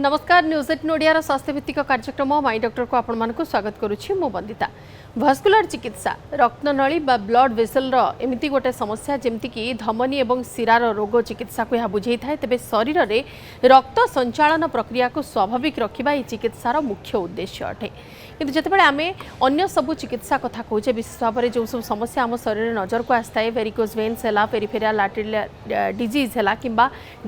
नमस्कार न्यूज 18 ओडिया स्वास्थ्य भित्तिक कार्यक्रम माई डॉक्टर को आपण स्वागत करुच्ची मो वंदिता। भास्कुलर चिकित्सा रक्तनली ब्लड वेसल एमती गोटे समस्या जमतीक धमनी और शिरार रोग चिकित्सा को यह बुझे था। तेज शरीर में रक्त संचालन प्रक्रिया को स्वाभाविक रखा यह चिकित्सार मुख्य उद्देश्य अटे। किंतु जितेबाला आम अन्य सबू चिकित्सा कथा कहे विशेष भाव में जो सब समस्या आम शरीर नजर को आए वेरिकोज वेन्स है, पेरिफेरियल आर्टेरियल डिजीज है कि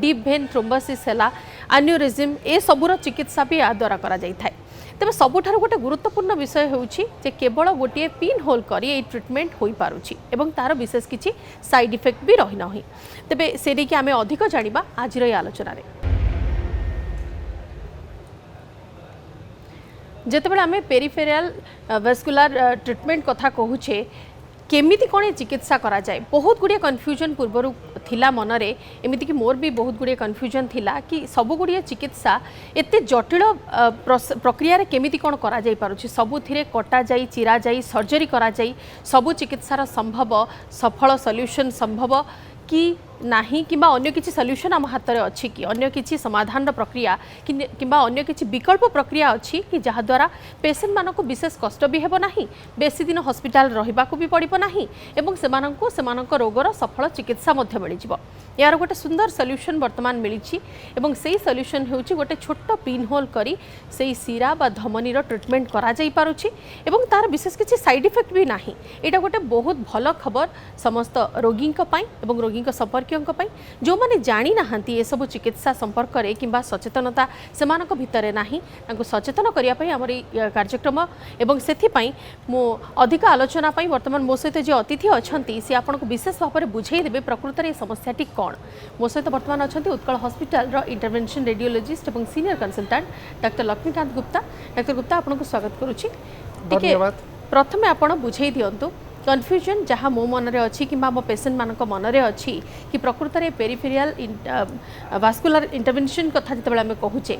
डीप भेन थ्रोम्बोसिस है, एन्यूरिज्म ए सबूर चिकित्सा भी या द्वारा करा जाय थाए। तेज सबुठार गोटे गुरुत्वपूर्ण विषय होउछि जे केवल गोटे पिन होल करी ए ट्रिटमेंट होई पारुछि एवं तार विशेष किछि साइड इफेक्ट भी रही नहीं। तेबे से देखि आमे अधिक जानिबा आजिर ए आलोचना रे। जेतेबेले आमे पेरिफेरियल वेस्कुलर ट्रिटमेंट कथा कहूछे केमिति कोणे चिकित्सा करा जाए बहुत गुड़िया कन्फ्यूजन पूर्वर थिला मनरे एमिति कि मोर भी बहुत गुड़िया कन्फ्यूजन थिला कि सब गुड़िया चिकित्सा एते जटिल प्रक्रिया रे केमिति कोण करा जाई पारुछि सबुथिरे कटा जाई चिरा जाई सर्जरी करा जाई सबु चिकित्सार संभव सफल सॉल्यूशन संभव कि नाही किंबा अन्य किछि सॉल्यूशन आम हाथ में अच्छी कि अन्य किछि समाधान प्रक्रिया किंबा अन्य किछि विकल्प प्रक्रिया अच्छी कि जहाँ द्वारा पेशेंट मानक विशेष कष्ट भी हेबो नाही बेसी दिन हॉस्पिटल रहिबा को भी पड़िबो नाही एवं सेमानक रोगर सफल चिकित्सा मध्य मिल जिवो। यार गोटे सुंदर सॉल्यूशन वर्तमान मिली एवं सेही सॉल्यूशन हेउछि गोटे छोट पिन होल करी सेही शिरा बा धमनीर ट्रिटमेंट करा जाई पारुछि एवं तार विशेष किछि साइड इफेक्ट भी नाही। एटा गोटे बहुत भल खबर समस्त रोगी एवं रोगी संपर्क जो माने जानी नाहंती ए सब चिकित्सा संपर्क में किंबा सचेतनता सेमानक भितरे नाही तांको सचेतन करिया पई हमर कार्यक्रम एवं सेथिपई मो अधिक आलोचना पई वर्तमान मो सहित जे अतिथि अछंती से आपनको विशेष भाव में बुझाई देबे प्रकृत रे समस्याटी कोन। मो सहित वर्तमान अछंती उत्कल हॉस्पिटल रो इंटरवेंशन रेडियोलॉजिस्ट एवं senior consultant doctor Laxmikant Gupta. Doctor Gupta आपनको स्वागत करूची। धन्यवाद। प्रथमे आपण बुझाई दियंतु कन्फ्यूजन जहाँ मो मनरे अच्छी कि मो पेसेंट मानक मनरे अच्छी कि प्रकृत में पेरिफेरियल वास्कुलर इंटरवेंशन कथा जिते आम कहूचे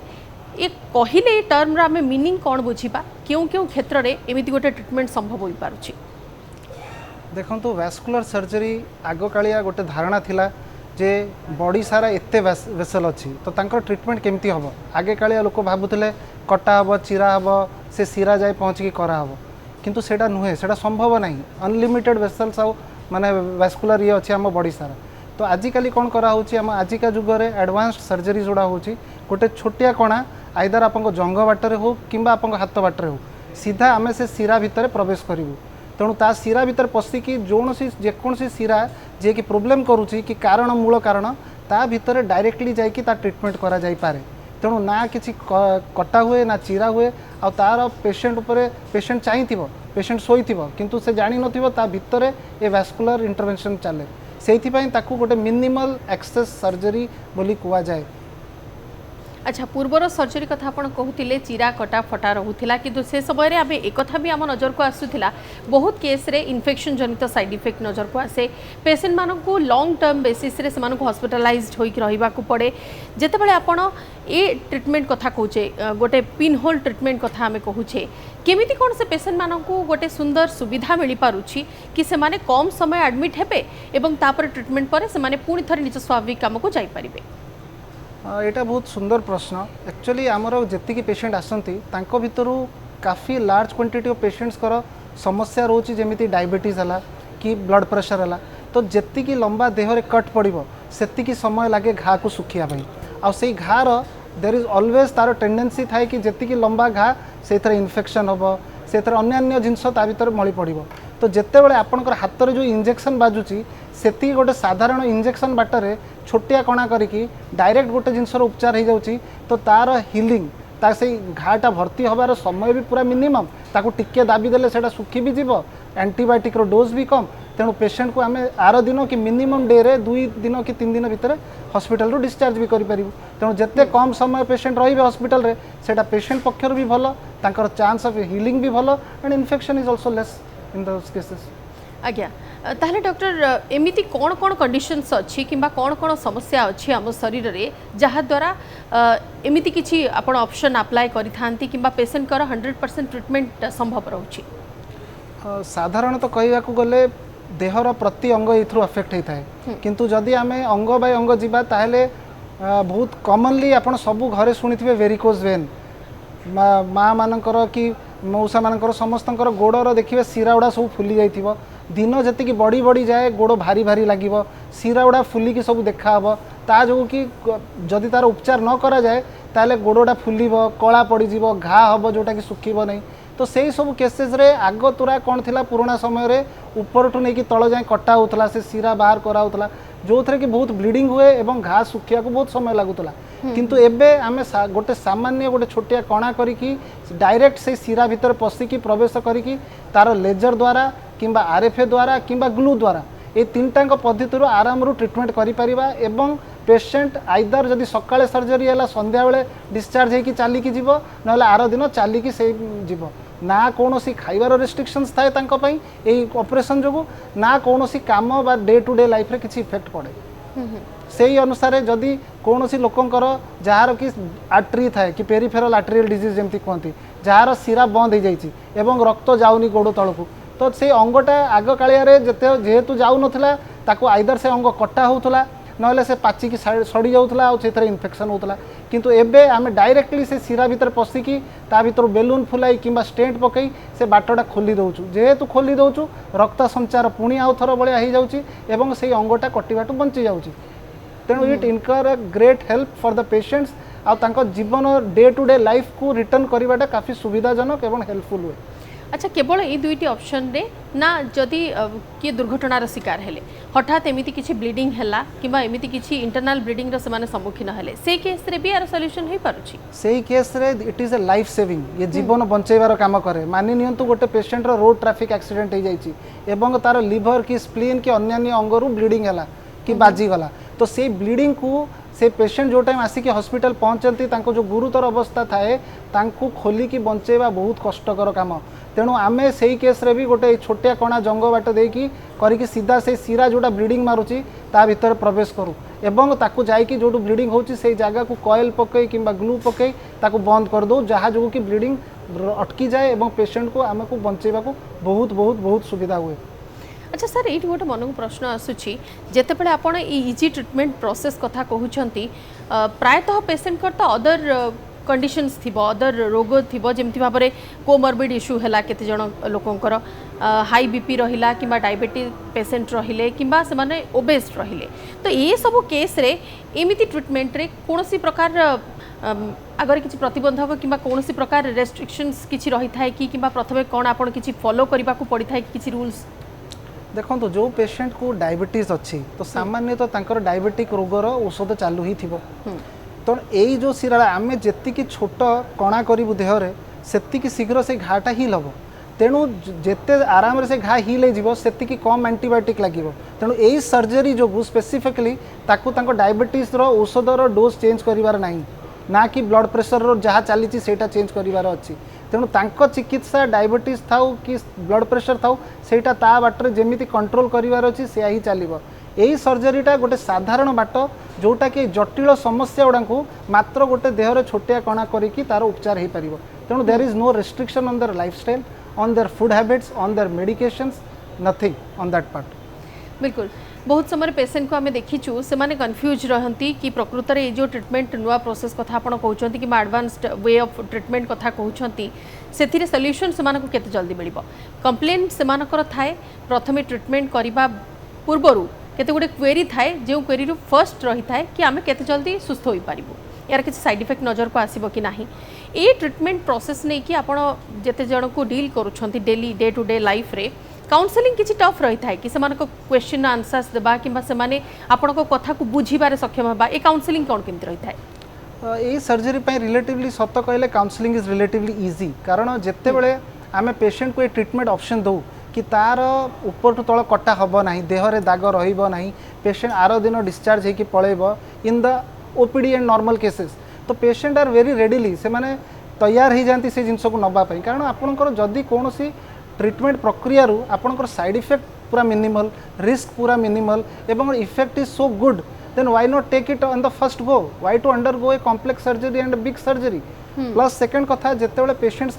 ये कहले टर्म आम मीनिंग कौन बुझा क्यों क्यों क्षेत्र में एमती गोटे ट्रिटमेंट संभव हो पारुछि। देखो वास्कुलर सर्जरी आग कालिया गोटे धारणा थिला जे बॉडी सारा एते वेसल अच्छी तो तांकर ट्रिटमेंट केमती हम आगे कालिया लोक भावुले कटा हम चिरा हम से सिरा जाए पहुँचिकी कराब किंतु सेटा नुहे सेटा संभव नहीं अनलिमिटेड वेसल्स आउ माने वास्कुलर ये अच्छी आम बॉडी सारा। तो आजिकल कौन करा होची आम आजिका जुगरे एडवांस्ड सर्जरी जोड़ा होची गोटे छोटिया कणा आइदर आपन जंग बाटरे हो किंबा आपन हाथ बाटरे हो सीधा आम से शिरा भितर प्रवेश करूँ तेणु ता शिरा भितर पशिकी जोसी जेकोसी शिरा जे कि प्रोब्लेम करुच्ची कि कारण मूल कारण ता भितर डायरेक्टली जाइकी ता ट्रीटमेंट करा जाई पारे। तेणु ना किसी कटा हुए ना चिरा हुए आ तार पेशेंट उपरे पेशेंट चाहिए पेशेंट शोई किंतु से जानी नथिबो ता भितर ए वास्कुलर इंटरवेंशन चले से गोटे मिनिमल एक्सेस सर्जरी बोली कुआ जाए। अच्छा पूर्वर सर्जरी कथा आपण कहूतिले चिरा कटा फटा रहूथिला किंतु से समय आम एक भी आम नजर को आसूला बहुत केस रे इन्फेक्शन जनित साइड इफेक्ट नजर को आसे पेशेंट मानक लॉन्ग टर्म बेसिस रे से हॉस्पिटलाइज्ड होइक रहिबा को पड़े जेतेबेले आपण ए ट्रीटमेंट कथा कहूचे गोटे पिन होल ट्रीटमेंट कथा आम कहूचे केमिति कौन से पेशेंट मानक गोटे सुंदर सुविधा मिल पारुछि कि से माने कम समय एडमिट हेबे एवं तापर ट्रीटमेंट पर से माने पुणी थरे निज स्वाभाविक काम को जाई परिबे। यहाँ बहुत सुंदर प्रश्न एक्चुअली आमर जी पेशेंट आसती भितरू काफ़ी लार्ज क्वांटिटी ऑफ पेशेंट्स कर समस्या रोची जमी डायबिटीज है कि ब्लड प्रेशर है तो जी लंबा देह रे कट पड़ो से समय लगे घा को सुखिया आई घार देर इज ऑलवेज तार टेंडेंसी थाए कि जी लंबा घा से इन्फेक्शन हम से अन्य जिनस भर मली पड़ो तो जितेबाला आपंकर हाथ में जो इंजेक्शन बाजुची से गोटे साधारण इंजेक्शन बाटर छोटिया कणा करी डायरेक्ट गोटे जिनसर उपचार हो जाऊँगी तो तार हिलिंग ता से घाटा भर्ती हबार समय भी पूरा मिनिमम ताकू टिके दाबी देले सेटा सुखी भी जीव एंटीबायोटिक डोज भी कम तेणु पेशेंट को आम आर दिन कि मिनिमम डे रे 2 दिन कि 3 दिन भितर हॉस्पिटल रू डिस्चार्ज भी करि परिबु। तेणु जिते कम समय पेशेंट रही हॉस्पिटल रे सेटा पेशेंट पक्षर भी भल तांकर चांस ऑफ हिलिंग भी भल and infection is also less in those cases. आज्ञा ताहले डॉक्टर एमिति कौन कौन कंडीशंस अच्छी कि कौन कौन समस्या अच्छी आम शरीर रे जहाँ द्वारा एमिति किछि आपण ऑप्शन अप्लाई करि थांती कि पेशेंट कर 100% ट्रीटमेंट संभव रहउछि। साधारणतः कहवा गले देहर प्रति अंग एथरू अफेक्ट होता है किंतु जदि आम अंग बाय अंग जीवा ताहले बहुत कॉमनली आपण सब घरे शुणिथिबे वेरिकोज वेन माँ मानकर कि मौसा मानकर समस्तଙ୍କର गोड़र देखिए शिरा गुड़ा सब फुली जाइथिबो दिन जति बड़ी बड़ी जाए गोड़ भारी भारी लागिबो शिरा गुड़ा फुलिकी सब देखाहब ता जो कि जदि तार उपचार न करा जाए ताले गोड़टा फुलिबो कला पड़ीजिबो घा हब जोटा कि सुखिबो नहीं तो से सब केसेस रे आग तुरा कौन थिला पुराना समय रे ऊपर ठू नहीं कि तल जाए कटा होता से शिरा बाहर करा होता जो थे कि बहुत ब्लीडिंग हुए एवं घा सुखिया को बहुत समय लगुला किंतु एबे आमे गोटे सामान्य गोटे छोटिया कणा करिकी डायरेक्ट से शिरा भीतर पशिकी प्रवेश करिकी तार लेजर द्वारा किंबा आरएफए द्वारा किंबा ग्लू द्वारा ये तीनटा पद्धति आराम ट्रिटमेंट करिपारिबा एवं पेशेंट आइदर जदि सकाळे सर्जरी है संध्या बेले डिस्चार्ज होगी चलिकी जीव ना आर दिन चलिकी से जीव ना कौन खाइबार रेस्ट्रिक्शंस थाए यही ऑपरेशन जो ना कौन काम बा डे टू डे लाइफ रे किसी इफेक्ट पड़े से अनुसार जदि कौन लोकंकर जार कि आर्टरी थाए कि पेरिफेरल आर्टेरियल डिजीज जमती कहती जार शिरा बंद हो जाइए एवं रक्त जाऊनी गोड़ तलू तो से अंगटा आग कालिया जेहेतु जाऊ नथिला ताको आइदर से अंग कटा होउथला नहले से पाचिकी सड़ी जाऊथला और से इन्फेक्शन होउथला किंतु एबे आमे डायरेक्टली से शिरा भीतर पशिकी ता भीतर बेलून फुलाई किंबा स्टेंट पकई से बाटटा खोली दउछु जेहेतु खोली दउछु रक्त संचार पुणी आउ थर बळिया हो जाउची एवं से अंगटा कटिबाटू बंची जाउची तेणु इट इनकर a great help for the patients आ तांको जीवन डे टू डे लाइफ को रिटर्न करवाटा काफी सुविधाजनक एवं हेल्पफुल हुए। अच्छा केवल ये दुईटी ऑप्शन रे ना जदि किए दुर्घटनार शिकार हेले हठात एमिति किछि ब्लीडिंग हैला किबा एमिति किछि इंटरनल ब्लीडिंग रो समान सम्मुखीन हेले से केस रे भी यार सॉल्यूशन होई पारुछि सेही केस रे it is a life saving ये जीवन बंचेबार काम करे मानि नियंतु गोटे पेशेंट रो रोड ट्रैफिक एक्सीडेंट हो जाइछि एवं तार लिवर की स्प्लीन की अन्य अंगरू ब्लीडिंग हैला कि बाजी गला तो से ब्लीडिंग को से पेशेंट जो टाइम आसिक हॉस्पिटल पहुँचती जो गुरुतर अवस्था थाए तांको खोलिकी बंचेबा बहुत कष्टकर काम तेणु आमे से केस रे भी गोटे छोटिया कणा जंग बाट देकी करिकी सीधा से शिरा जोटा ब्लीडिंग मारुची ता भीतर प्रवेश करूँ एवं ताकू जाइकी जो ब्लीडिंग होची से जगह को कॉइल पकई किंबा ग्लू पकई ताकू बंद कर दो जहाँ जो कि ब्लीडिंग अटकी जाए एवं पेशेंट को आम को बंचेबा को बहुत बहुत बहुत सुविधा हुए। अच्छा सर ये गोटे मन को प्रश्न आसूची जितेबाला आपड़ इजी ट्रिटमेंट प्रोसेस कथा कहते प्रायतः पेसेंट कर तो अदर कंडीशंस थी अदर रोग थी जमी भाव में कोमॉर्बिड इश्यू है केते जन लोकंकर हाई बीपी रहिला कि डायबिटीज पेसेंट रहिले किंबा से माने ओबेस रहिले तो ये सब केस रे एमिति ट्रिटमेंट रे कोनोसी प्रकार अगर किसी प्रतिबंधक किंबा कोनोसी प्रकार रेस्ट्रिक्शंस किछि रही थाए कि किंबा प्रथमे कोन आपण किछि फॉलो करबा को पड़ी थाए किछि रूल्स देखो तो जो पेशेंट को डायबिटीज अच्छी तो सामान्य तो तांकर डायबिटिक रोगर औषध चालू ही थिबो तो यही जो शिरा आम जी छोट कणा करूँ देहरे से शीघ्र से घाटा हिल हम तेणु जिते आराम से घा हिल से कम एंटीबायोटिक लगे तेणु यही सर्जरी जो स्पेसिफिकली डायबिटीज औषधर डोज चेंज करार ना कि ब्लड प्रेशर जहाँ चली सेटा चेंज करार अच्छी तेणु तांको चिकित्सा डायबिटीज थाउ कि ब्लड प्रेशर थाउ सेटा ता बाटर जेमिति कंट्रोल करार अच्छी से ही चलो यही सर्जरीटा गोटे साधारण बाट जोटा कि जटिल समस्या गुड़ा को मात्र गोटे देहरे छोटिया कणा करिकी तार उपचार हो पार तेणु there is no restriction on their lifestyle on their food habits on their medications nothing on that part. बिल्कुल बहुत समय पेसेंट को आम देखीचु से माने कन्फ्यूज रहती कि प्रकृत में ये जो ट्रिटमेंट नुआ प्रोसेस कथा आप कहते कि एडवांस्ड वे ऑफ ट्रिटमेंट कथा कहते से सॉल्यूशन से केते जल्दी मिल कंप्लेन से थाए प्रथमे ट्रिटमेंट करने पूर्वर केते गुटे क्वेरी थाए जो क्वेरी फर्स्ट रही थाए कि आम केते जल्दी सुस्थ हो पारिबु यार किसी साइड इफेक्ट नजर को आसीबो कि नाही ए ट्रिटमेंट प्रोसेस नहीं कि आपण जेते जन को डील करूछंती daily day to day life रे काउंसलिंग किसी टफ रही थाए कि सेमान को क्वेश्चन आंसर्स देबा किंबा सेमाने आपण को कथा को बुझीबारे सक्षम होबा ए काउंसलिंग कोन केमति रही थाए ये सर्जरी पे रिलेटिवली सत कहले काउंसलिंग इज रिलेटिवली इजी कारण जेते बेले आमे पेशेंट को ए ट्रीटमेंट ऑप्शन दो कि तार ऊपर टू तल कटा हम ना देहरे दाग रहा पेशेंट आर दिन डिस्चार्ज होकर पलैब in the OPD and normal cases तो पेशेंट आर वेरी रेडिली से माने तैयार हो जाती से जिनस को नापी कारण आपंकर जदि कौन ट्रीटमेंट प्रक्रिया आपंकर साइड इफेक्ट पूरा मिनिमल रिस्क पूरा मिनिमल एवं effect is so good then why not take it on the first go why to undergo a complex surgery and big surgery plus second कथा जिते पेशेंट्स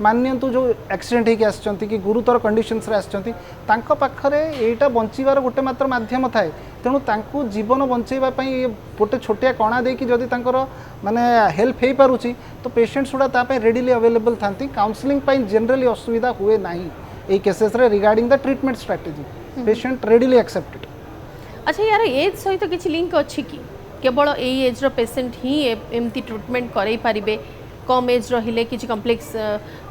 माननीय जो accident होकर आसचंती कि गुरुतर conditions रे आसचंती तांको पाखरे एटा बंचिबार गोटे मात्र माध्यम थाए तेणु तांको जीवन बंचेबा पई गोटे छोटिया कणा देकी जदि तांकर माने हेल्प हे पारुची तो पेशेंट्स गुडा ता पई रेडिली अवेलेबल थांती काउंसलिंग पई जनरली असुविधा हुए नाही ए केसेस रे regarding the treatment strategy patient readily accepted. अच्छा यार एज सहित किसी लिंक अच्छी कि केवल यही एज रो पेशेंट ही एमती ट्रीटमेंट करई पारिबे कम एज रहिले किसी कम्प्लेक्स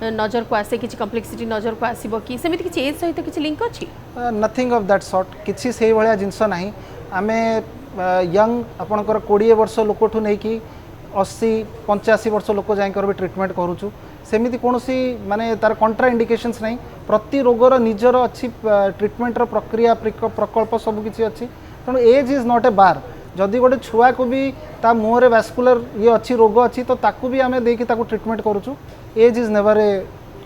नजर को आसे किसी कम्प्लेक्सिटी नजर को आसीबो कि सेमिति किसी एज सहित किसी लिंक अच्छी नथिंग ऑफ दैट सॉर्ट किसी से भलिया जिंस नाही आमे यंग आपनकर 20 वर्ष लोकठू नै कि 80 85 वर्ष लोक जाइकर भी ट्रीटमेंट करूछु सेमिति कोनोसी माने तार कंट्रा इंडिकेशंस नहीं प्रति रोगर निजर अच्छी ट्रीटमेंट रो प्रक्रिया प्रकल्प सब किछि अच्छी तेणु एज इज नॉट ए बार जदि गोटे छुआ को भी ता मुहरे वैस्कुलर ये अच्छी रोग अच्छी तो ताकू भी आमे देकी ताकू ट्रीटमेंट करूछु as is never a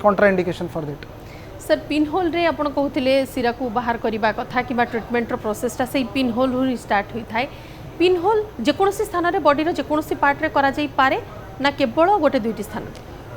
contraindication for that. Sir pinhole रे आपण कहउथिले सिरा को बाहर करबा कथा कि ट्रीटमेंट रो प्रोसेसटा से पिन होल रु स्टार्ट होई थाए पिन होल जे कोनोसी स्थान रे बॉडी रो जे कोनोसी पार्ट रे करा जाई पारे ना केवल गोटे दुईटी स्थान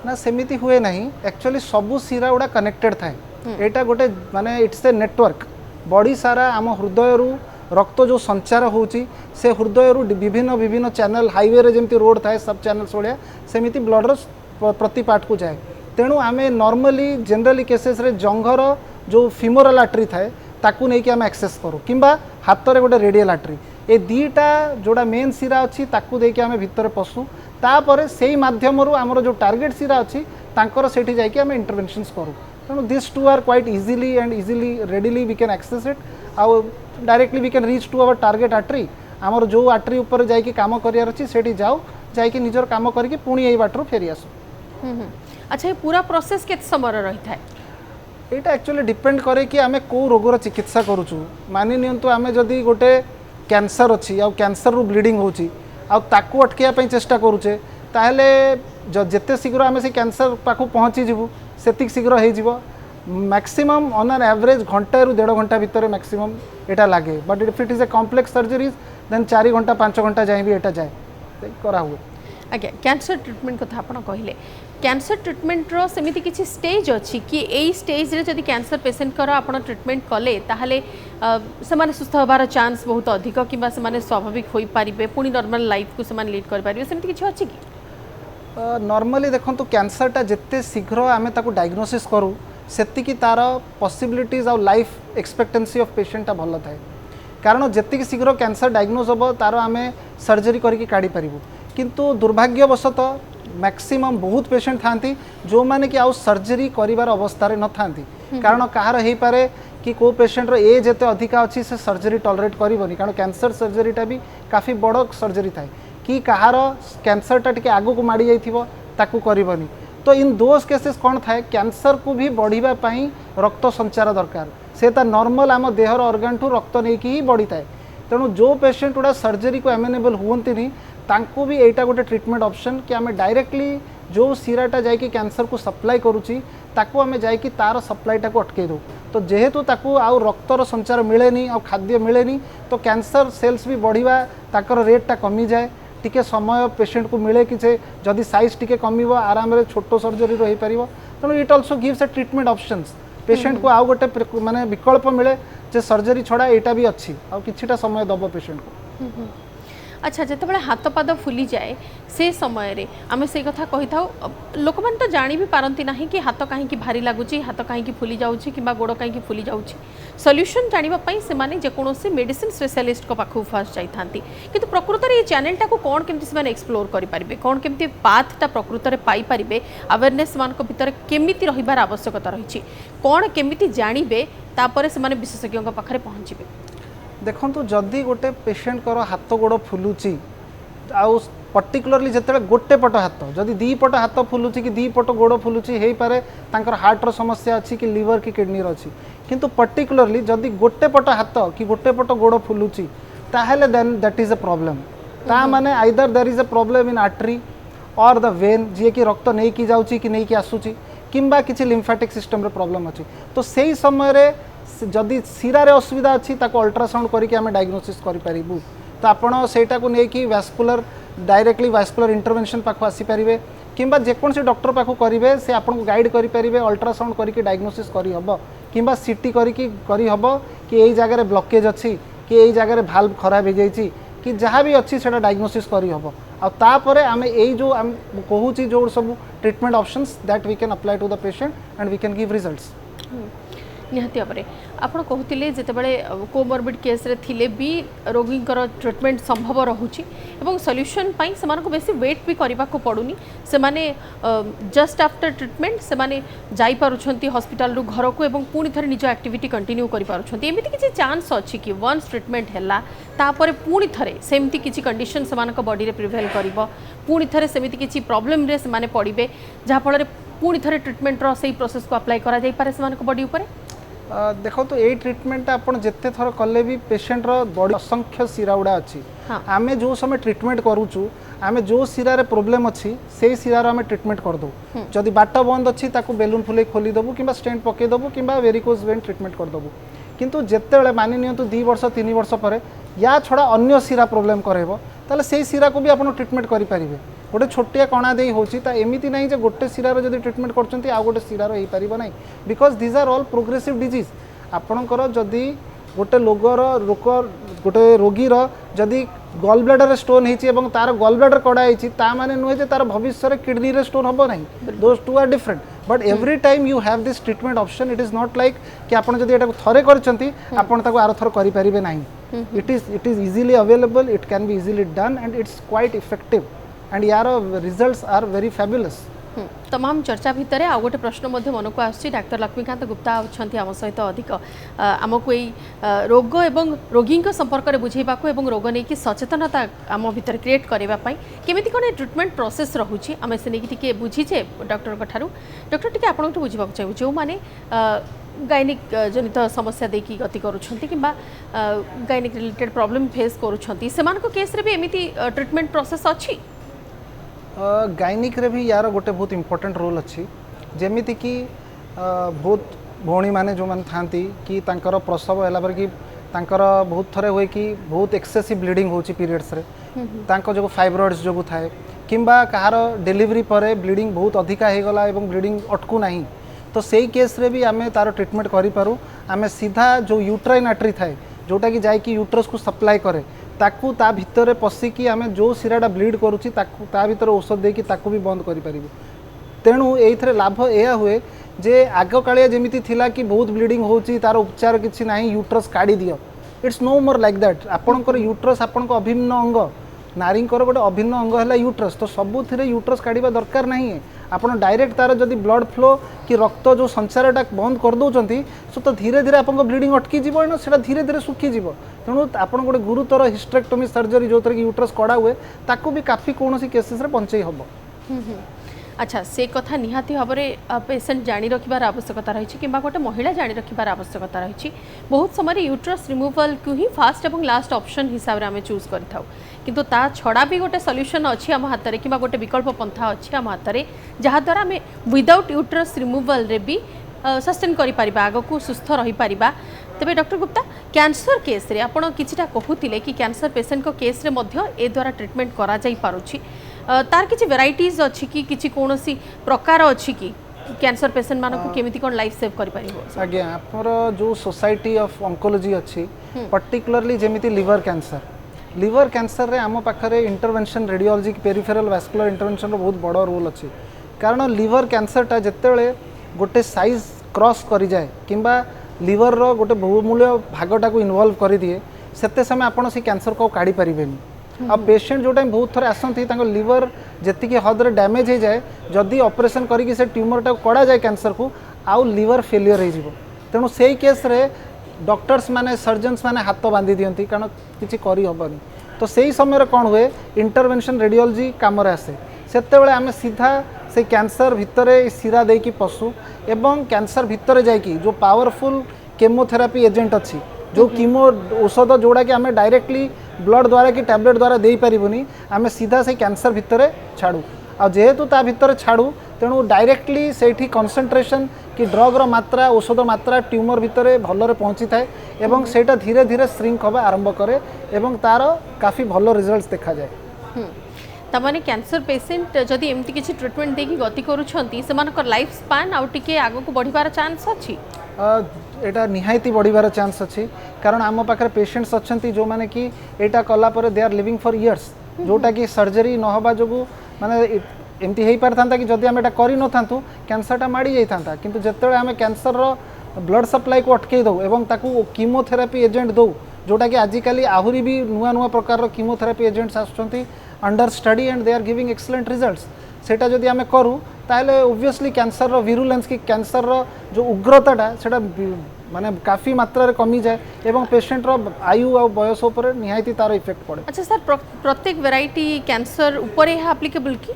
ना सेमिति हुए नहीं एक्चुअली सबू सिरा गुड़ा कनेक्टेड थाए एटा गोटे माने इट्स ए नेटवर्क बॉडी सारा आम हृदय रु रक्त जो संचार होची से हृदय रु विभिन्न विभिन्न चैनल हाईवे रे जेमती रोड थाए सब चैनल्स भलिया सेमिति ब्लड रो प्रति पार्ट को जाए तेणु आमे नॉर्मली जनरली केसेस रे जंघर जो फिमोरल आर्टरी थाए ताकू नहीं कि आमे एक्सेस करू किंबा हाथ रे गोटे रेडियल आर्टरी ए दीटा जोड़ा मेन सिरा अच्छी ताकू देके आमे भितर पशु तापर से माध्यम आमर जो टार्गेट सिरा अच्छी तांकर सेठी जाइए आम इंटरवेंशंस करूँ तेणु this two are quite easily and easily readily we can access it आउ directly we can reach to our target artery आमर जो आर्टरी ऊपर जाइए काम करार अच्छी सेठी जाओ जाइए निजर काम करके पुणी यही बाटर फेरी आसू। अच्छा ये पूरा प्रोसेस के समय रही था यहाँ एक्चुअली डिपेंड करे कि आमे को रोगर चिकित्सा करूँ मानि नियंतु आमे जदि गोटे कैंसर अच्छी आ कैंसर रु ब्लीडिंग होची आ ताकू अटकिया चेष्टा करूचे ताहले जिते शीघ्र आम से कैंसर पाखु पहुँची जीवु सेतिक शीघ्र हो मैक्सिमम ऑन एन एवरेज घंटा रु 1.5 घंटा भितर मैक्सिमम एटा लागे but if it is a complex surgeries then 4 घंटा 5 घंटा जाए भी एटा जाए करा हुए। आज्ञा कैंसर ट्रीटमेंट कथा आपण कहले कैंसर ट्रीटमेंट रो सेमिति किछि स्टेज अछि कि एई स्टेज रे जदि कैंसर पेशेंट करो आपण ट्रीटमेंट कले ताहले से माने सुस्थ होबार चांस बहुत अधिक किबा से माने स्वाभाविक होई पारिबे पुनी नॉर्मल लाइफ को से माने लीड कर पारिबे सेमिति किछि अछि कि नॉर्मली देखंतु कैंसरटा जिते शीघ्र आमे ताकू डायग्नोसिस करू सेतिकी तार पॉसिबिलिटीज और लाइफ एक्सपेक्टेंसी ऑफ पेशेंट भल थाए कारण जिते शीघ्र कैंसर डायग्नोज हम तार आमे सर्जरी करके काढ़ी पारिबु किंतु दुर्भाग्यवशत मैक्सिमम बहुत पेशेंट थांती जो माने कि आउ सर्जरी करिवार अवस्था रे न थांती कारण कहार हे पारे कि को पेशेंट रो एज एते अधिका अछि से सर्जरी टॉलरेट करिवनी कारण कैंसर सर्जरीटा भी काफी बड़ सर्जरी थाए कि कहार कैंसरटा टिके आगु को माड़ी जाइथिबो ताकू करिवनी तो इन दोज केसेस कौन थाए कैंसर को भी बढ़िबा पई रक्त संचार दरकार से ता नॉर्मल आम देहर ऑर्गन ठू रक्त नहीं कि ही बढ़ी थाए तेणु जो पेशेंट गुड़ा सर्जरी को एमेनेबल हुवंतिनी तांको भी एटा गोटे ट्रीटमेंट ऑप्शन कि आम डायरेक्टली जो सीराटा जाइए कैंसर को सप्लाई करुच्ची ताको आम जाइए तार सप्लाईटा को अटकई दो तो जेहेतु ताको आउ रक्तर संचार मिलेनी और खाद्य मिलेनी तो कैंसर सेल्स भी बढ़िया ताकर रेटटा कमी जाए टिके समय पेशेंट को मिले कि जदि साइज टिके कमिब आराम रे छोटो सर्जरी रही पार तेणु it also gives A treatment options patient को आउ गोटे माने विकल्प मिले जे सर्जरी छड़ा एटा भी अच्छी आ किछिटा समय दब पेशेंट को। अच्छा जिते हाथ पाद फुली जाए से समय आम से कथा कही था लोक मैंने तो जानी भी पारती ना कि हाथ कहीं भारी लगुच हाथ कहीं फुली जाऊँगी कि गोड़ कहीं फुली जाऊँगी सल्यूशन जानापी से जेकोसी मेडिसिन स्पेशलिस्ट पाखु फास्ट जाती कि प्रकृत ये चैनलटा को कौन केमती एक्सप्लोर करेंगे कौन केमती पाथटा प्रकृत में पाइपर अवेयरनेस मान भर केमी रही आवश्यकता रही कौन केमी जानवे तापर से विशेषज्ञ पाखे पहुँचे देखो जदि गोटे पेशेंट कर हाथ गोड़ फुलुची आउ पर्टिकुलरली जिते गोटे पट हाथ जदि दी पट हाथ फुलुची कि दी पट गोड़ फुलुची हो पारे तांकर हार्टर समस्या अच्छी कि लिवर कि किडनी अच्छी किंतु पर्टिकुलरली जदि गोटे पट हाथ कि गोटे पट गोड़ फुलुची ताहले then that is a problem ता माने either there is a problem in artery और द वेन जी कि रक्त नहीं कि जाउची कि नहीं कि आसुची किंबा किछि लिम्फेटिक सिस्टम रे प्रॉब्लम अच्छी तो सही समय रे जदि सिरारे असुविधा अच्छी ताको अल्ट्रासाउंड करके आम डायग्नोसिस करूँ तो आपड़ सेटा को लेकिन वैस्कुलर डायरेक्टली वास्कुलर इंटरवेंशन पाख आसीपारे किंबा जेकोसी डॉक्टर पाख करेंगे से आपको गाइड करेंगे अल्ट्रासाउंड करके डायग्नोसिस करहब कि सीटी करहब कि यही जगह ब्लॉकेज अच्छी कि यही जगह भाल्व खराब हो जाए कि जहाँ भी अच्छी से डायग्नोसिस करहब आपर आम यही जो कहूँ जो सब treatment options that we can apply to the patient and we can give results निहाती भाव में आपड़ कहते जितेबाला कोमोरबिड केस रे थिले भी रोगींकर ट्रीटमेंट संभव रोचे सल्यूशन से बेसी वेट भी करने को पड़ूनी से जस्ट आफ्टर ट्रीटमेंट से जापरुंट हॉस्पिटल घर को पुणी थे निज एक्टिविटी कंटिन्यू करें एमती किसी चांस अच्छी कि वन्स ट्रीटमेंट है तापर पुणी थे सेमती किसी कंडीशन से बॉडी रे प्रिवेल कर पुणी थे सेमती किसी प्रोब्लेम रे से पड़े जहाँफल पुणी थे ट्रीटमेंटर से प्रोसेस को अप्लाई करा बॉडी उपर देखो तो यही ट्रीटमेंट आप जिते थर कले भी पेशेंट बॉडी असंख्य शिरा गुड़ा अच्छी आम जो समय ट्रीटमेंट करूचु आम जो शिरार प्रोब्लेम अच्छी से शिरार आम ट्रीटमेंट करदे जदि बाट बंद अच्छी बेलून फुले खोलीदेबू कि स्टेंट पकईदेबू कि वेरिकोज वेन ट्रीटमेंट करदेबू किंतु जिते मानि नियंतु 2 वर्ष 3 वर्ष पर या छड़ा अन्य शिरा प्रोब्लेम करेब ताले से शिरा को भी आप ट्रीटमेंट करेंगे गोटे छोटिया कणा दे होमती ना जे गोटे शिरार जब ट्रीटमेंट कर गोटे शिरार हो पार ना because these are all progressive disease आपणकर जदि गोटे लोगर रोग गोटे रोगीर जदि गल ब्लाडर स्टोन होती तार गल ब्लाडर कड़ाई माने नुहे जे तार भविष्य किडनी रे स्टोन हम ना those two are different but every time you have this treatment option it is not like कि आपड़ जब ये थे कर आर थर करेंगे ना it is easily available it can be easily done and it's quite effective and यार रिजल्ट्स आर वेरी फैबुलस तमाम चर्चा भितर आ गोटे प्रश्न मन को आस डाक्टर लक्ष्मीकांत गुप्ता अच्छा आम सहित अधिक आमको यही रोग एवं रोगी संपर्क में बुझेबा रोग नहीं कि सचेतनता आम भीतर क्रिएट करने केमिति कौन ट्रीटमेंट प्रोसेस रोचे आम से नहीं बुझीचे डॉक्टर ठारू डॉक्टर टी आप बुझा चाहिए जो मैंने गायनिक जनित समस्या देखी गति करुँच गायनिक रिलेटेड प्रॉब्लम फेस करुँच केस रे भी एमती ट्रीटमेंट प्रोसेस अच्छी गायनिक रे भी यार गोटे बहुत इम्पोर्टेंट रोल अच्छी जेमिति कि बहुत भौणी माने जो माने थांती कि तांकर प्रसव है कि तांकर बहुत थरे हुए कि बहुत एक्सेसिव ब्लीडिंग होची पीरियड्स रे तांको जो फाइब्रॉइड्स जो थाए किंबा कहार डिलीवरी पर ब्लीडिंग बहुत अधिका हो गला एवं ब्लीडिंग अटकू नहीं तो सही केस रे भी आमे तार ट्रीटमेंट करि पारू आमे सीधा जो यूट्राइन आर्टरी थाए जोटा कि जाय कि यूट्रस को सप्लाई करे ताकू ता भितर पशिकी आमे जो शिराटा ब्लीड करुच्ची ता भितर औषध देकी ताकू भी बंद करि पारिबु तेणु एइथरे लाभ एया हुए जे आग कालिया जेमिति थिला कि बहुत ब्लीडिंग होची तार उपचार किछि नाही यूट्रस काढी दियो it's no more like that आपणकर यूट्रस आपणको अभिन्न अंग नारींकर गोटे अभिन्न अंग है यूट्रस तो सबुथिरे यूट्रस काढ़ा दरकार नहीं आपन डायरेक्ट तार जदि ब्लड फ्लो कि रक्त जो संचारटा बंद कर दौरान सो तो धीरे धीरे आप ब्लीडिंग अटकी जीवन से धीरे धीरे सुखीज तेणु आप गोटे गुरुतर हिस्टेक्टोमी सर्जरी जो कि यूट्रस कड़ा हुए ताकू भी काफी कौन केसेस बंचई हम अच्छा से कथा निहाती भाव में पेसेंट जाणी रखिबार आवश्यकता रही कि गोटे महिला जाणी रखिबार आवश्यकता रही बहुत समय यूट्रस रिमूवल को ही फास्ट और लास्ट ऑप्शन हिसाब से आम चूज कर किंतु ता छड़ा भी गोटे सॉल्यूशन अच्छी आम हाथ में कि गोटे विकल्प पंथा अच्छी आम हाथ में जहाँद्वारा आम विदाउट यूट्रस रिमूवल रे भी सस्टेन कर आग को सुस्थ रही पारिबा तेबे डॉक्टर गुप्ता कैंसर केस रे आपण किछिटा कहूतिले कि कैंसर पेशेंट को केस रे मध्य ए द्वारा ट्रीटमेंट करा जाई पारुछि तार किछि वेराइटीज अछि कि किछि कोनोसी प्रकार अछि कि कैंसर पेशेंट मानको केमिति कोन लाइफ सेव करि पारिबो आज्ञा आपर जो सोसाइटी ऑफ ऑन्कोलॉजी अछि पर्टिकुलरली जेमिति लिवर कैंसर रे आम पाखरे intervention radiology peripheral vascular intervention रो बहुत बड़ रोल अछि कारण लिवर कैंसरटा जेतेबेले गोटे साइज क्रॉस करि जाय किंबा लिवर रो गोटे बहुमूल्य भागटा को इन्वॉल्व कर दिए सेते समय आपण से कैंसर को काढ़ी पारिबेनी आ पेशेंट जो टाइम बहुत थोड़े आसती लिवर जी हद डैमेज हो जाए जदि ऑपरेशन करके से ट्यूमरटा कड़ा जाए कैंसर को आउ लिवर फेलियर हो तेणु से केस रे डॉक्टर्स माने सर्जन्स माने हाथ बांधी दियंती कारण किसी करहबनी तो सही समय कौन हुए इंटरवेंशन रेडियोलॉजी काम आसे सेते आम सीधा से कैंसर भितर शिरा देकी पशु एवं कैंसर भितर जाकि जो पावरफुल केमोथेरापी एजेंट अच्छी जो कीमो औषध जोड़ा कि आम डायरेक्टली ब्लड द्वारा कि टैबलेट द्वारा दे पारिबुनी आम सीधा से कैंसर भितर छाड़ू आ जेहेतु ता भितर छाड़ू तेणु डायरेक्टली सेठी कंसंट्रेशन कि ड्रग रो मात्रा औषध मात्रा ट्यूमर भितर भलरे पहुँची थाए एवं सेटा धीरे धीरे श्रिंक हवा आरंभ करे एवं तार काफी भल रिजल्ट्स देखा जाए तामाने कैंसर पेशेंट जदि एमती किसी ट्रीटमेंट देकी गति करूछंती सेमानकर लाइफ स्पान आउ टिके आगो को बढ़िबार चांस अछि एटा निहायती बढ़िबार चांस अच्छी कारण आम पाखे पेशेंट्स अच्छा जो मैंने कि एटा कला पर they are living for years जोटा कि सर्जरी नहबा जो माने एमती हो पारि था कि जदि आम एटा करि न थांतु कैंसरटा माड़ी जाइथांता किंतु जेतेबेले आम कैंसर रो ब्लड सप्लाई को अटकई दो एवं ताकू कीमोथेरापी एजेंट दो जोटा कि आजिकली आहुरी भी नुआ नुआ प्रकार कीमोथेरापी एजेंट्स आसुचंती under study and they are giving excellent results सेटा जदि आम करूँ ताहले ओब्वियसली कैंसर रो विरुलेंस की कैंसर रो जो उग्रताटा सेटा माने काफी मात्रा रे कमी जाए एवं पेशेंट रो आयु और बयस ऊपर निहायती तार इफेक्ट पड़े। अच्छा सर प्रत्येक वेराइटी कैंसर ऊपर है एप्लीकेबल की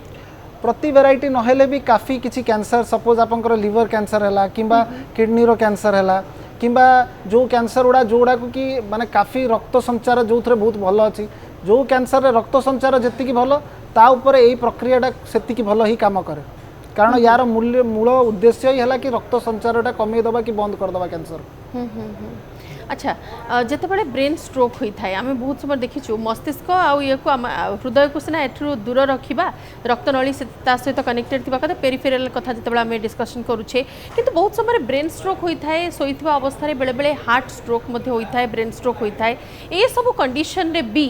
प्रति वेराइटी नहेले भी काफी किसी कैंसर सपोज आपंकर लिवर कैंसर है किंबा किडनी रो कैंसर है किंबा जो कैंसर गुड़ा जोड़ा कि माने काफी रक्त संचार जो थे बहुत भल अच्छी जो कैंसर रे रक्त संचार जी भल ता ऊपर यही प्रक्रियाटा से भल ही काम करे कारण यार मूल उद्देश्य ही है कि रक्त संचारटा कमेदबा कि बंद करदबा कैंसर। अच्छा जितेबाला ब्रेन स्ट्रोक होता है आम बहुत समय देखीचु मस्तिष्क आउ ये को हृदय को सीना एठू दूर रखा रक्तनली सहित कनेक्टेड थी कथा पेरिफेराल कथा जितेबाला आम डिस्कसन करुचे किंतु बहुत समय ब्रेन स्ट्रोक होता है शोइथिबा अवस्था बेले बेले हार्ट स्ट्रोक होता है ब्रेन स्ट्रोक होता है ये सब कंडीशन रे भी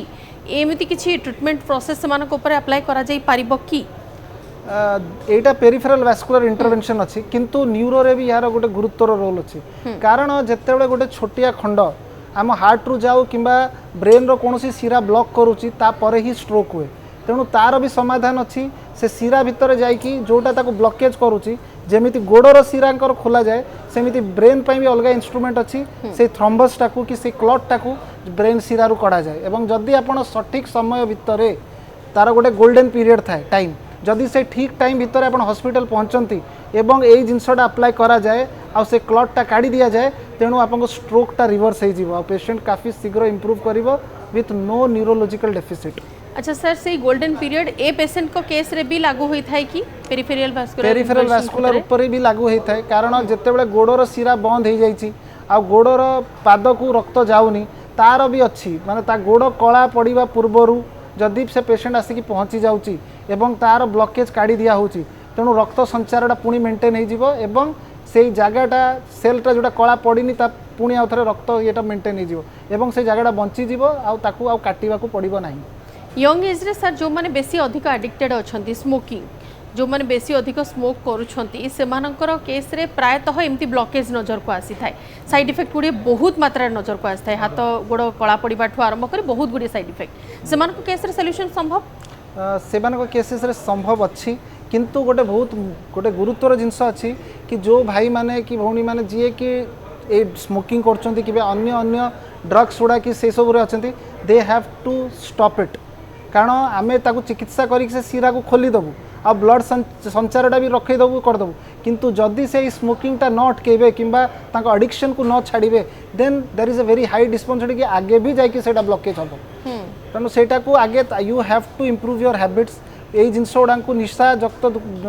एमती किसी ट्रीटमेंट प्रोसेस से अप्लाई करा जाई पारिबो कि एटा पेरिफेराल वास्कुलर इंटरवेंशन अच्छी किंतु न्यूरो रे भी यार गोटे गुरुत्वर रोल अच्छी कारण जितेबाला गोटे छोटिया खंड आम हार्ट रु जाऊ कि ब्रेन रो कोनोसी सिरा ब्लॉक करूची तापरे ही स्ट्रोक हुए तेणु तार भी समाधान अच्छी से सिरा भितर जाइकी जोटा ताको ब्लॉकेज करूची जेमिति गोड़र सिरांकर खोला जाए सेमिति ब्रेन भी अलग इंस्ट्रूमेंट अच्छी से थ्रम्बस टाकू कि से क्लॉट टाकू ब्रेन सिरारू कड़ा जाए एवं जदि आपण सठिक समय भितर तार गोटे गोल्डन पीरियड थाए टाइम जदि से ठीक टाइम भितर आप हॉस्पिटल पहुँचती एवं यही जिनसटा अप्लाई करा जाए आ से क्लॉटटा काढ़ी दि जाए तेणु आप स्ट्रोकटा रिवर्स हो पेशेंट काफी शीघ्र इम्प्रूव कर विथ नो न्यूरोलॉजिकल डेफिसिट। अच्छा सर से गोल्डन पीरियड ए पेशेंट को केस रे भी लागू होता है कि पेरिफेरल वास्कुलर ऊपर भी लागू होता है कारण जितेबाला गोड़र सिरा बंद हो जाइए आ गोड़र पाद को रक्त जाऊनी तार भी अच्छी माने ता गोड़ कला पड़ा पूर्वर जदि से पेशेंट आसिक पहुँची जाऊँगी एवं तार ब्लॉकेज काढ़ी दिया होची तेणु रक्त संचारटा पुणी मेंटेन हो से जगहटा सेलटा जोटा कला पड़नी पुणी आउ थे रक्त ये मेंटेन हो से जगहटा बंचीज आउ काटा पड़ो ना। यंग एज रे सर जो माने बेसी अधिक एडिक्टेड अच्छा स्मोकिंग जो माने बेसी अधिक स्मोक करुछंती सेमानकर केस रे प्रायतः एमती ब्लॉकेज नजर को आसी थाए साइड इफेक्ट गुड़े बहुत मात्रा नजर को आसी थाए हाथ गोड़ कला पड़ा आरंभ कर बहुत गुड़े साइड इफेक्ट सेमानक केस रे सॉल्यूशन संभव सेमानक केसेस रे संभव अच्छी किंतु गोटे बहुत गोटे गुरुत्वर जिनस अच्छी कि जो भाई माने कि भौणी माने जी कि ए स्मोकिंग करछंती कि अन्य अन्य ड्रग्स गुड़ा कि से सब अच्छा they have to stop it कारण आम ताकू चिकित्सा करी से सिरा को खोलीदेबू आ ब्लड संचारटा भी रखईदेबू करदेबू किंतु जदि से स्मोकिंगटा न अटकेबे किंबा ताको एडिक्शन को न छाड़े then there is a very high responsibility कि आगे भी जाकि सेटा ब्लॉकेज हम तेणु सेटा को आगे you have to improve your habits यही जिनस गुड़ा निशा जक्त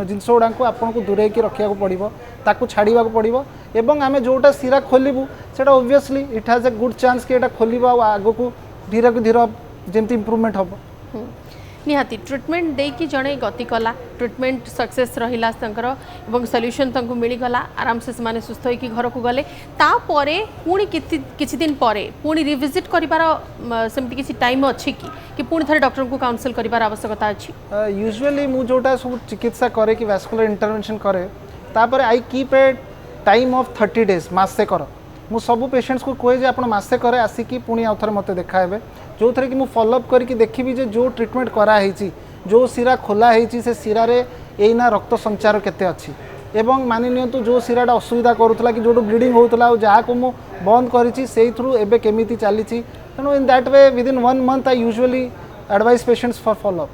जिनस गुड़ा आपन को दूरे रखा पड़ो ताकू छाड़ा पड़ो एवं आम जोटा सिरा खोलू से obviously it has a good chance कि खोल आग को धीरे धीरे जमी इम्प्रूवमेंट हम निहाती ट्रीटमेंट देकी जड़े गति कला ट्रीटमेंट सक्सेस रहिला एवं सॉल्यूशन तंको मिलगला आराम से माने सुस्थ होइकी घर को गले तापरे पुणी किछि दिन परे पुणी रिविजिट करिवार सेमति किछि टाइम अछि कि पुणी थरे डॉक्टर को काउंसिल करिवार आवश्यकता अछि यूजुअली मु जोटा सब चिकित्सा करे कि वास्कुलर इंटरवेंशन करे तापरे I keep a time of 30 days मासे कर मु सब पेशेंट्स को कहे जे आपण मासे करे आसिकी पुणी आउ थरे मते देखाबे जो थे कि मु फॉलोअप करके देखी जे जो ट्रीटमेंट कराई जो सिरा खोला से सिरा रे एना रक्त संचार केते अच्छी एवं मानि नियंतु जो सिराटा असुविधा करूला कि जो ब्लीडिंग होता जहाँ को मु बंद करी से थ्रू एबे केमिति चली तेणु in that way within 1 month I usually advice patients for follow up.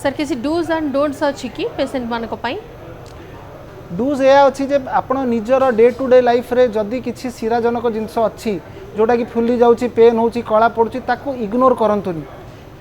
Sir किसी डूज एंड डोंट्स अच्छी कि पेशेंट मानक पई डूज यह अच्छी जे आपण निजर डे टू डे लाइफ रे जदि किसी सिराजनक जिनस अच्छी जोटा कि फुली जाऊँगी पेन होची कला पड़ुची ताकू इग्नोर करंतुनी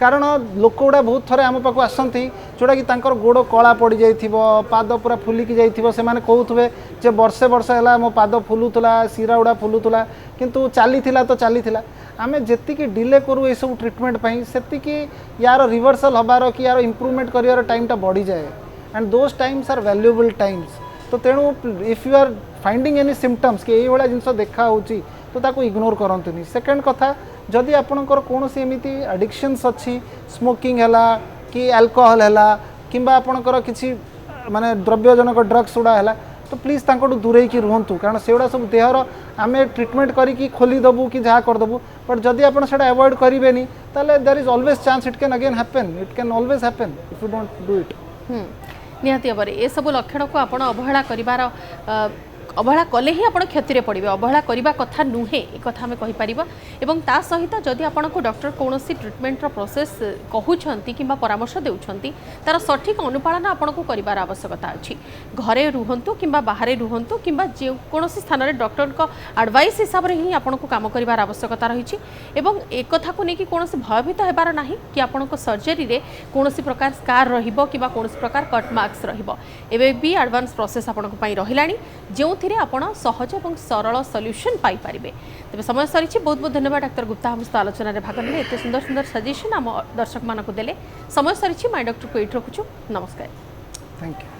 कारण लोक गुड़ा बहुत थरे आम पाक आसती जोटा कि तांकर गोड़ कला पड़ जाइथिबो पाद पूरा फुलिकी जाइथिबो से माने कहउथबे जे वर्षे वर्ष है मो पाद फुलुतला सिरा गुड़ा फुलुतला किंतु चलीथिला तो चलीथिला आमे जेतिकी डिले करू ए सब ट्रीटमेंट पई सेतिकी यार रिवर्सल हबार कि यार इम्प्रूवमेंट करियर टाइम टा बढ़ी जाए and those times are valuable times तो तेणु if you are finding any symptoms कि ये जिनस देखा होची तो ताको इग्नोर करंतुनी सेकंड कथा जदि आपणकर कौन एमती एडिक्शंस अच्छी स्मोकिंग है कि अल्कोहल है किंबा आपणकर किसी माने द्रव्यजनक ड्रग्स गुड़ा है तो प्लीज तांकोटू दूरे की रुहतु कारण से गुड़ा सब देहर आम ट्रीटमेंट करी खोलीदेबू कि जहाँ करदेबू बट जदि आप अवॉइड करेंगे ताले there is always chance it can again happen it can always happen if you don't do it निहाती भाव ये सब लक्षण को आप अवहेला कर अवहेला कले ही आपण क्षति पड़े अवहेला करने कथा नुहे एक कथा आम कहीपर और ता सहित जदि आपन को डॉक्टर कौन प्रीटमेंट प्रोसेस कहते कि परामर्श देउछंती तार सठिक अनुपालन आपन को कर आवश्यकता अच्छी घरे रुहतु कि बाहर रुहतु कि कौन स्थान में डॉक्टर को एडवाइस हिसाब से ही आपन को काम कर आवश्यकता रही एक कथा को लेकिन कौन भयभीत होबार ना कि आपण सर्जरी रे कौन प्रकार स्कार रौन प्रकार कट मार्क्स रही एडवांस प्रोसेस आपण रही जो आपण सहज और सरल सल्यूशन पाइपर तेज समय सरी बहुत बहुत धन्यवाद डाक्टर गुप्ता हम आलोचना भाग ने एत सुंदर सुंदर सजेशन आम दर्शक मानक देले समय सरी माय डॉक्टर को ये रखुचु नमस्कार थैंक यू।